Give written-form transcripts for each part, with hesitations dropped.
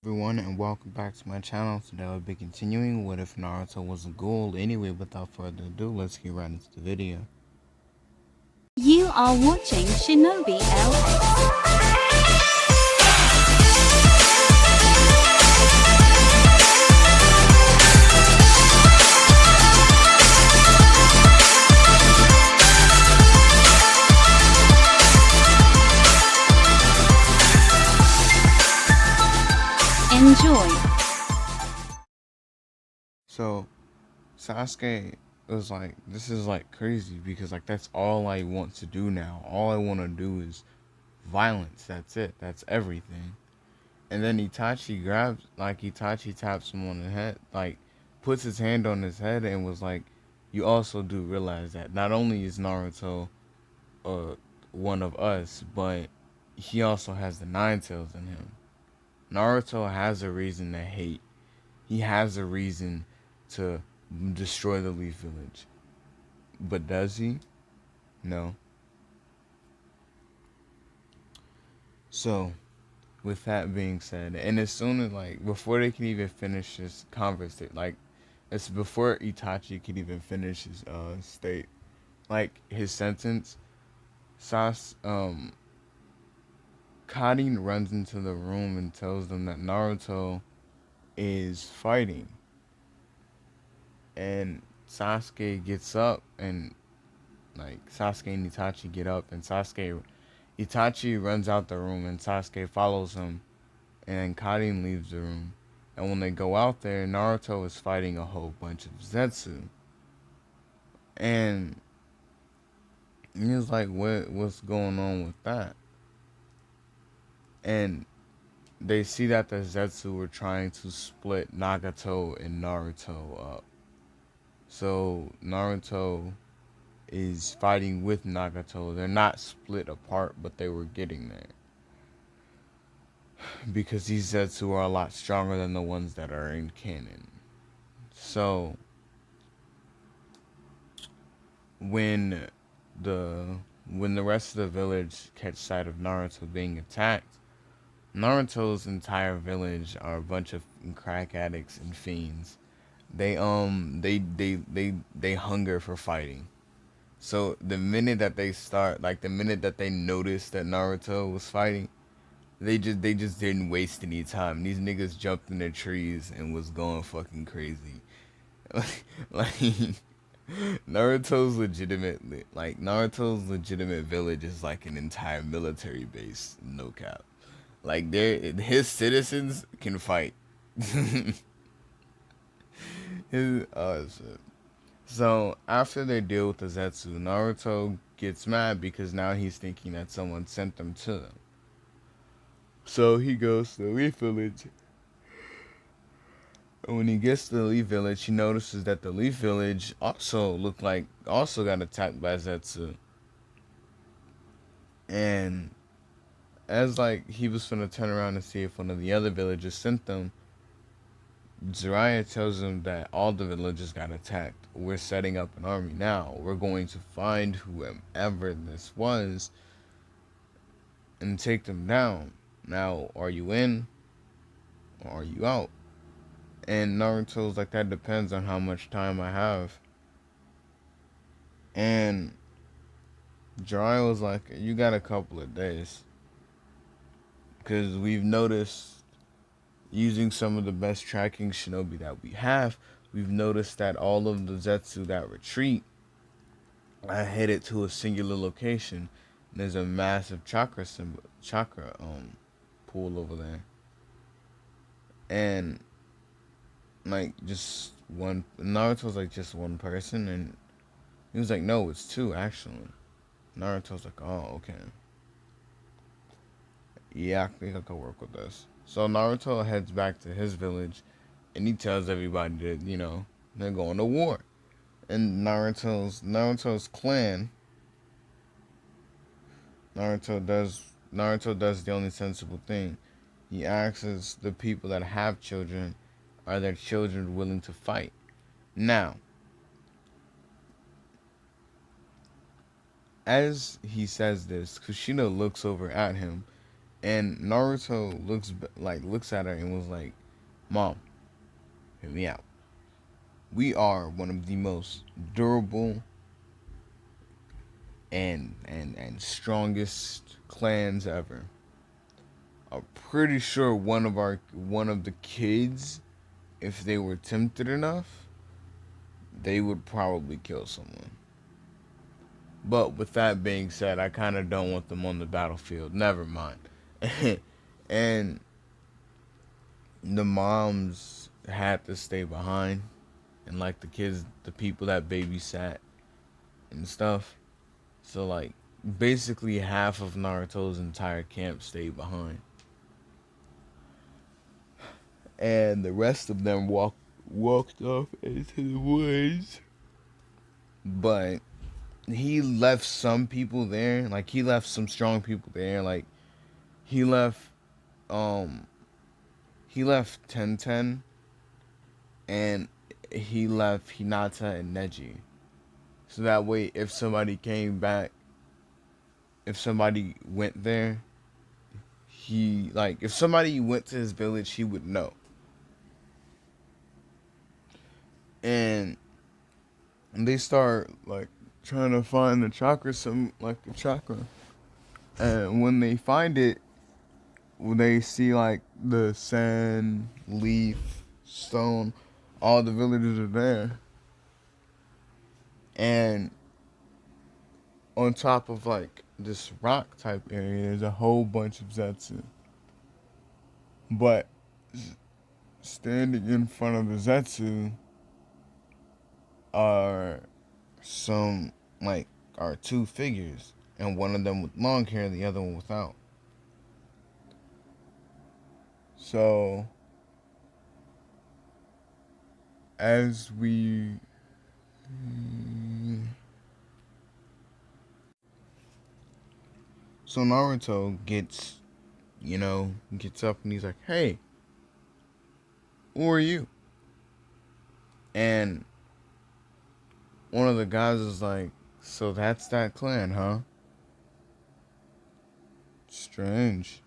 Everyone, and welcome back to my channel. Today I'll be continuing what if Naruto was a ghoul. Anyway, without further ado, let's get right into the video. You are watching Shinobi LX. Enjoy. So, Sasuke was like, this is like crazy because like that's all I want to do now. All I want to do is violence. That's it. That's everything. And then Itachi taps him on the head, like puts his hand on his head and was like, you also do realize that not only is Naruto uh, one of us, but he also has the Nine Tails in him. Naruto has a reason to hate. He has a reason to destroy the Leaf Village. But does he? No. So, with that being said, and as soon as like before they can even finish this conversation, like it's before Itachi can even finish his state, like his sentence, Sas Karin runs into the room and tells them that Naruto is fighting. And Sasuke gets up and like Sasuke and Itachi get up and Itachi runs out the room and Sasuke follows him and Karin leaves the room. And when they go out there, Naruto is fighting a whole bunch of Zetsu. And he was like, what's going on with that? And they see that the Zetsu were trying to split Nagato and Naruto up. So Naruto is fighting with Nagato. They're not split apart, but they were getting there. Because these Zetsu are a lot stronger than the ones that are in canon. So when the when the rest of the village catch sight of Naruto being attacked, Naruto's entire village are a bunch of crack addicts and fiends. They hunger for fighting. So the minute that they start, like the minute that they noticed that Naruto was fighting, they just didn't waste any time. These niggas jumped in the trees and was going fucking crazy. like Naruto's legitimate village is like an entire military base, no cap. Like his citizens can fight. Shit. So after they deal with the Zetsu, Naruto gets mad because now he's thinking that someone sent them to them. So he goes to the Leaf Village. And when he gets to the Leaf Village, he notices that the Leaf Village also got attacked by Zetsu. And as like he was gonna turn around and see if one of the other villagers sent them, Jiraiya tells him that all the villagers got attacked. We're setting up an army now. We're going to find whoever this was and take them down. Now, are you in or are you out? And Naruto's like, that depends on how much time I have. And Jiraiya was like, you got a couple of days. Because we've noticed, using some of the best tracking shinobi that we have, we've noticed that all of the Zetsu that retreat are headed to a singular location. And there's a massive chakra pool over there. And like just one Naruto's like just one person and he was like, no, it's two actually. Naruto's like, oh, okay. Yeah, I think I can work with this. So Naruto heads back to his village and he tells everybody that, they're going to war. And Naruto's clan, Naruto does the only sensible thing. He asks the people that have children, are their children willing to fight? Now, as he says this, Kushina looks over at him And Naruto looks at her and was like, "Mom, hear me out. We are one of the most durable and strongest clans ever. I'm pretty sure one of the kids, if they were tempted enough, they would probably kill someone. But with that being said, I kind of don't want them on the battlefield. Never mind." And the moms had to stay behind, and like the kids, the people that babysat and stuff. So like basically half of Naruto's entire camp stayed behind, and the rest of them walked off into the woods. But he left some people there. Like he left some strong people there. Like he left um he left Tenten, and he left Hinata and Neji. So that way if somebody came back, if somebody went there, he like if somebody went to his village, he would know. And they start like trying to find the chakra, some like the chakra. And when they find it, they see like the sand, leaf, stone, all the villagers are there. And on top of like this rock type area, there's a whole bunch of Zetsu. But standing in front of the Zetsu are some like are two figures, and one of them with long hair, the other one without. So as we so Naruto gets up and he's like, "Hey, who are you?" And one of the guys is like, "So that's that clan, huh? Strange.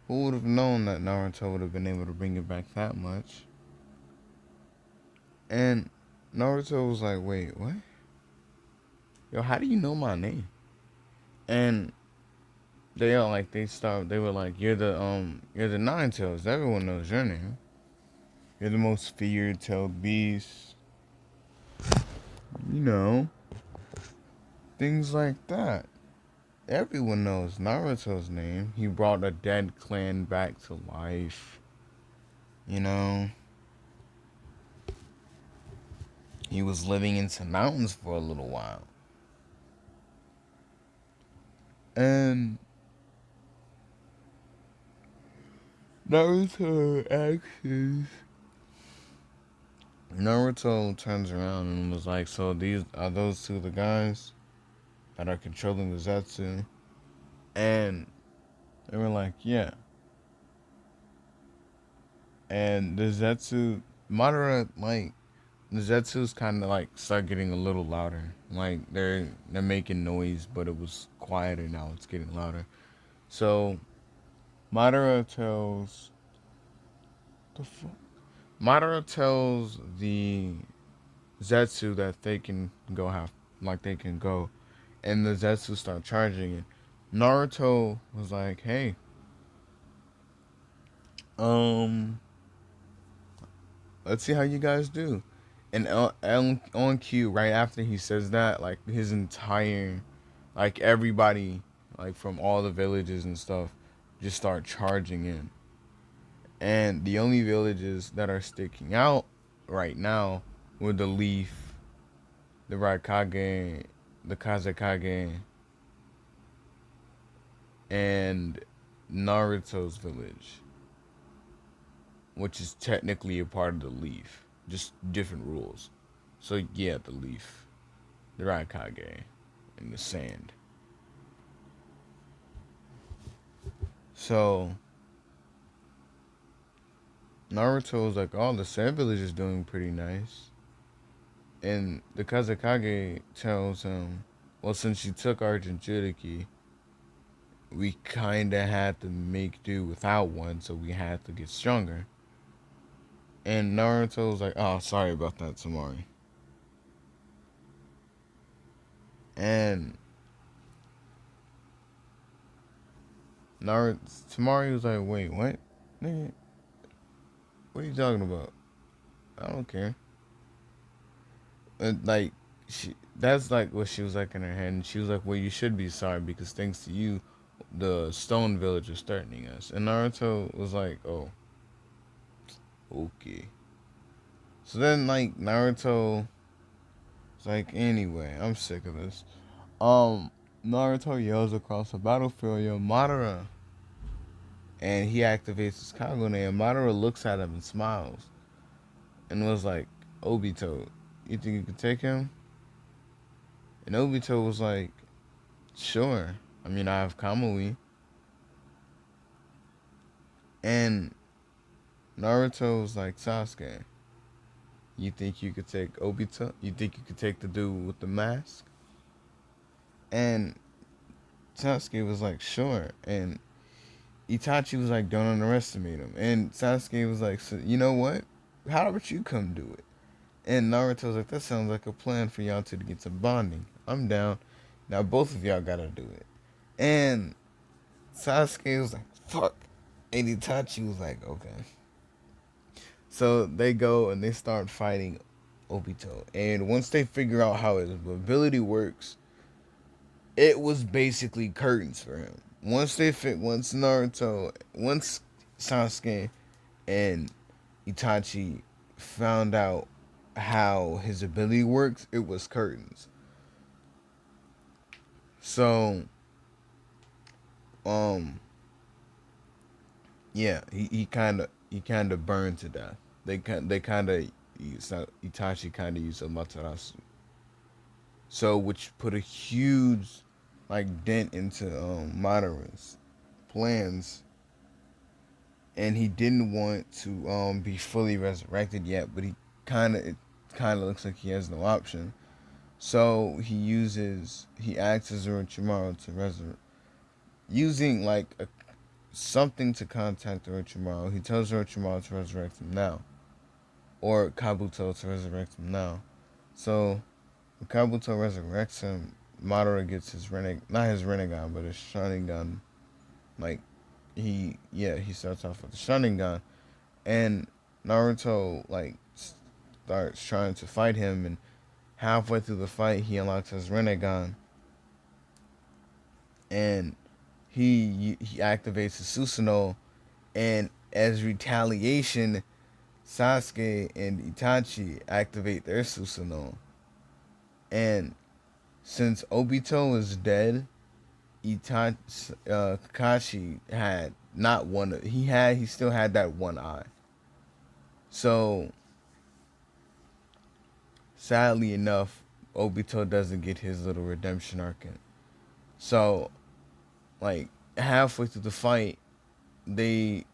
Who would have known that Naruto would have been able to bring it back that much?" And Naruto was like, "Wait, what? Yo, how do you know my name?" And they were like, you're the Nine Tails. Everyone knows your name. You're the most feared tailed beast. You know, things like that. Everyone knows Naruto's name. He brought a dead clan back to life. You know, he was living in some mountains for a little while. And Naruto asks Naruto turns around and was like, "So these are those two the guys that are controlling the Zetsu?" And they were like, "Yeah." And the Zetsu, Madara, like the Zetsu's kind of like start getting a little louder. Like they're making noise, but it was quieter now. It's getting louder. So Madara tells the Madara tells the Zetsu that they can go they can go, and the Zetsu start charging it. Naruto was like, "Hey, um, let's see how you guys do." And on cue, right after he says that, like his entire, like everybody, like from all the villages and stuff, just start charging in. And the only villages that are sticking out right now were the Leaf, the Raikage, the Kazekage, and Naruto's village, which is technically a part of the Leaf, just different rules. So yeah, the Leaf, the Raikage, and the Sand. So Naruto was like, "Oh, the Sand village is doing pretty nice." And the Kazekage tells him, "Well, since you took our Jinchuriki, we kind of had to make do without one, so we had to get stronger. And Naruto was like, "Oh, sorry about that, Tamari." And Naruto Tamari was like, "Wait, what? Nigga, what are you talking about? I don't care." And like, that's like what she was like in her head. And she was like, "Well, you should be sorry because thanks to you, the Stone Village is threatening us." And Naruto was like, "Oh, okay." So then, like, Naruto was like, "Anyway, I'm sick of this." Um, Naruto yells across the battlefield, "Yo, Madara!" And he activates his Kagune, and Madara looks at him and smiles, and was like, "Obito, you think you can take him?" And Obito was like, "Sure. I mean, I have Kamui." And Naruto was like, "Sasuke, you think you could take Obito? You think you could take the dude with the mask?" And Sasuke was like, "Sure." And Itachi was like, "Don't underestimate him." And Sasuke was like, "So, you know what? How about you come do it?" And Naruto was like, "That sounds like a plan for y'all two to get some bonding. I'm down. Now both of y'all gotta do it." And Sasuke was like, "Fuck." And Itachi was like, "Okay." So they go and they start fighting Obito. And once they figure out how his ability works, it was basically curtains for him. Once Sasuke and Itachi found out how his ability works, it was curtains. So, um, yeah, he kind of burned to death. They kind of Itachi kind of used Amaterasu, so which put a huge like dent into Madara's plans, and he didn't want to be fully resurrected yet, but it kind of looks like he has no option. So he acts as Orochimaru to resurrect, using like something to contact Orochimaru. He tells Orochimaru to resurrect him now, or Kabuto to resurrect him now. So when Kabuto resurrects him, Madara gets his not his Rinnegan, but his Sharingan. Like he starts off with the Sharingan, and Naruto like starts trying to fight him, and halfway through the fight, he unlocks his Rinnegan, and he activates his Susanoo, and as retaliation, Sasuke and Itachi activate their Susanoo. And since Obito is dead, Kakashi had not one. He still had that one eye. So sadly enough, Obito doesn't get his little redemption arc in. So like halfway through the fight, they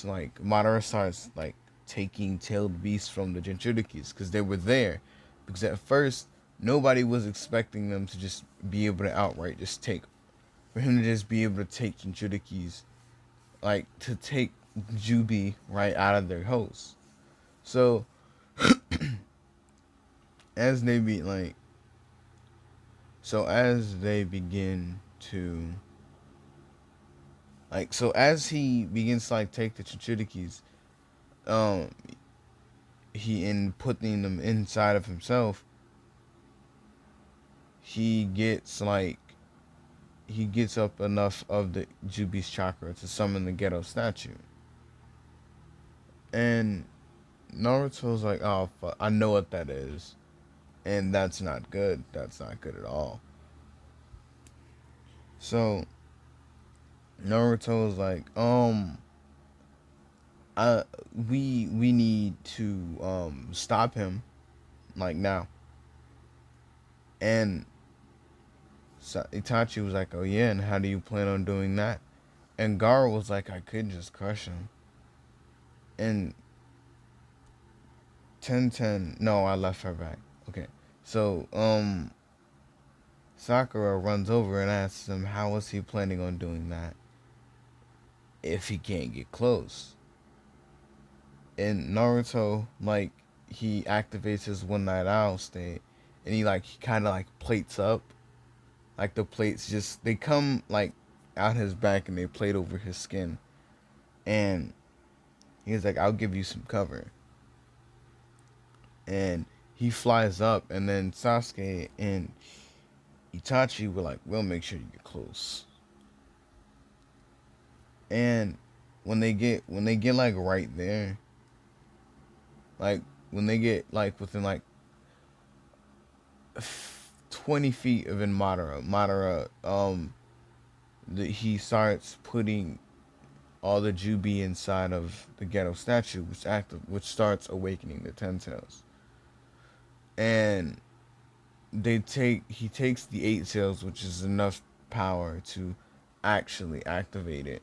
like Madara starts like taking tailed beasts from the Jinchurikis because they were there. Because at first nobody was expecting them to just be able to outright just take, for him to just be able to take Jinchurikis, like to take Jubi right out of their host. So as they be like, as they begin to as he begins to like take the Jinchurikis, um, he in putting them inside of himself, he gets like he gets up enough of the Jubi's chakra to summon the ghetto statue. And Naruto's like, "Oh fuck, I know what that is." And that's not good. That's not good at all. So Naruto's like, I we need to stop him like now. And Itachi was like, "Oh yeah, and how do you plan on doing that?" And Gara was like, "I could just crush him." And Ten Ten, no, I left her back. Okay, so Sakura runs over and asks him how is he planning on doing that if he can't get close. In Naruto, like, he activates his one night owl state, and he kind of like plates up, like the plates just they come like out his back and they plate over his skin, and he's like, "I'll give you some cover," and he flies up, and then Sasuke and Itachi were like, "We'll make sure you get close," and when they get like right there, like when they get like within like 20 feet of he starts putting all the Jubi inside of the ghetto statue, which starts awakening the Ten Tails. And he takes the Eight Tails, which is enough power to actually activate it.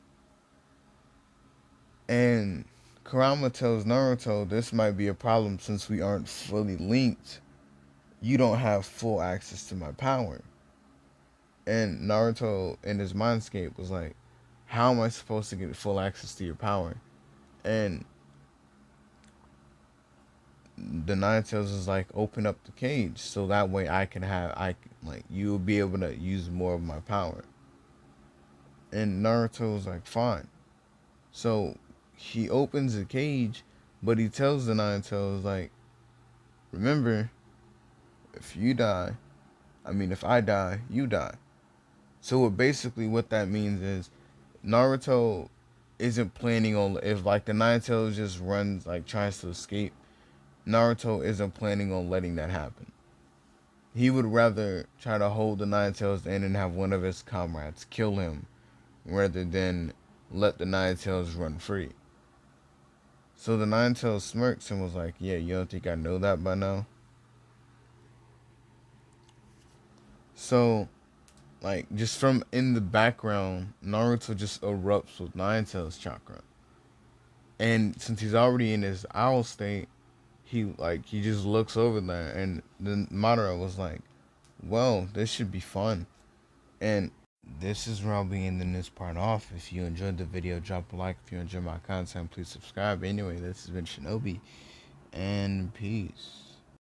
And Kurama tells Naruto this might be a problem since we aren't fully linked. You don't have full access to my power. And Naruto in his mindscape was like, how am I supposed to get full access to your power? And the Nine Tails is like, open up the cage so that way you'll be able to use more of my power. And Naruto was like, fine. So he opens the cage, but he tells the Nine Tails like, remember, if I die, you die. So what that means is Naruto isn't planning on, if like the Nine Tails just runs, like tries to escape, Naruto isn't planning on letting that happen. He would rather try to hold the Nine Tails in and have one of his comrades kill him rather than let the Nine Tails run free. So the Nine Tails smirks and was like, yeah, you don't think I know that by now? So, like, just from in the background, Naruto just erupts with Nine Tails chakra. And since he's already in his owl state, he just looks over there, and then Madara was like, well, this should be fun. And this is where I'll be ending this part off. If you enjoyed the video, drop a like. If you enjoy my content, please subscribe. Anyway, this has been Shinobi, and peace.